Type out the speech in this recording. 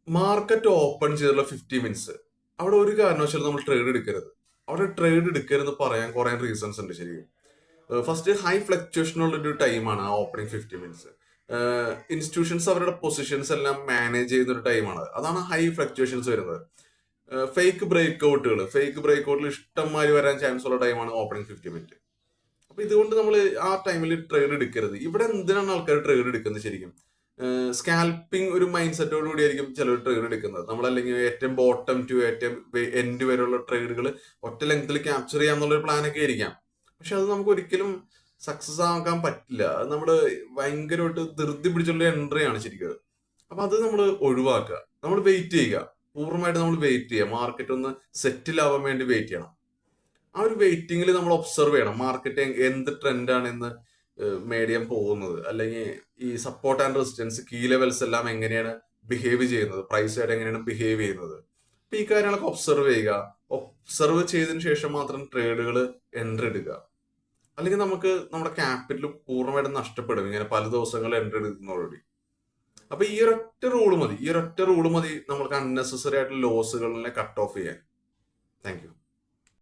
Market open ചെയ്തുള്ള 50 minutes അവിടെ ഒരു കാരണവശാലും നമ്മൾ ട്രേഡ് എടുക്കരുത്. അവിടെ ട്രേഡ് എടുക്കരുത് പറയാൻ കുറെ റീസൺസ് ഉണ്ട് ശരിക്കും. ഫസ്റ്റ് ഹൈ ഫ്ലക്ച്വേഷൻ ഉള്ള ഒരു ടൈമാണ് ആ ഓപ്പണിംഗ് 50 മിനിറ്റ്സ്. ഇൻസ്റ്റിറ്റ്യൂഷൻസ് അവരുടെ പൊസിഷൻസ് എല്ലാം മാനേജ് ചെയ്യുന്ന ഒരു ടൈമാണ്. അതാണ് ഹൈ ഫ്ലക്ച്വേഷൻസ് വരുന്നത്. ഫേക്ക് ബ്രേക്ക്ഔട്ടിൽ ഇഷ്ടംമാതിരി വരാൻ ചാൻസ് ഉള്ള ടൈമാണ് ഓപ്പണിംഗ് 50 മിനിറ്റ്. അപ്പൊ ഇതുകൊണ്ട് നമ്മൾ ആ ടൈമിൽ ട്രേഡ് എടുക്കരുത്. ഇവിടെ എന്തിനാണ് ആൾക്കാർ ട്രേഡ് എടുക്കുന്നത് ശരിക്കും? സ്കാൽപ്പിംഗ് ഒരു മൈൻഡ് സെറ്റോട് കൂടി ആയിരിക്കും ചിലർ ട്രേഡ് എടുക്കുന്നത്. നമ്മളല്ലെങ്കിൽ ഏറ്റവും ബോട്ടം ടു ഏറ്റവും എൻഡ് വരെയുള്ള ട്രേഡുകൾ ഒറ്റ ലെങ്ത്തിൽ ക്യാപ്ചർ ചെയ്യാന്നുള്ളൊരു പ്ലാനൊക്കെ ആയിരിക്കാം. പക്ഷെ അത് നമുക്ക് ഒരിക്കലും സക്സസ് ആക്കാൻ പറ്റില്ല. അത് നമ്മുടെ ഭയങ്കരമായിട്ട് ധൃതി പിടിച്ചുള്ള എൻട്രി ആണ് ശരിക്കും. അപ്പൊ അത് നമ്മൾ ഒഴിവാക്കുക. നമ്മൾ വെയിറ്റ് ചെയ്യുക. പൂർണ്ണമായിട്ട് നമ്മൾ വെയിറ്റ് ചെയ്യുക. മാർക്കറ്റ് ഒന്ന് സെറ്റിൽ ആവാൻ വേണ്ടി വെയിറ്റ് ചെയ്യണം. ആ ഒരു വെയിറ്റിംഗിൽ നമ്മൾ ഒബ്സർവ് ചെയ്യണം മാർക്കറ്റ് എന്ത് ട്രെൻഡാണ് ഇന്ന് മേടിയാൻ പോകുന്നത്, അല്ലെങ്കിൽ ഈ support and resistance key levels എല്ലാം എങ്ങനെയാണ് ബിഹേവ് ചെയ്യുന്നത്, പ്രൈസ് ആയിട്ട് എങ്ങനെയാണ് ബിഹേവ് ചെയ്യുന്നത്. അപ്പൊ ഈ കാര്യങ്ങളൊക്കെ ഒബ്സർവ് ചെയ്യുക. ഒബ്സർവ് ചെയ്തതിനു ശേഷം മാത്രം ട്രേഡുകൾ എൻട്രി എടുക്കുക. അല്ലെങ്കിൽ നമുക്ക് നമ്മുടെ ക്യാപിറ്റൽ പൂർണ്ണമായിട്ടും നഷ്ടപ്പെടും ഇങ്ങനെ പല ദിവസങ്ങൾ എൻട്രി എടുക്കുന്നതോടുകൂടി. അപ്പൊ ഈ ഒരൊറ്റ റൂള് മതി നമ്മൾക്ക് അൺനെസസറി ആയിട്ടുള്ള ലോസുകളിനെ കട്ട് ഓഫ് ചെയ്യാൻ. Thank you.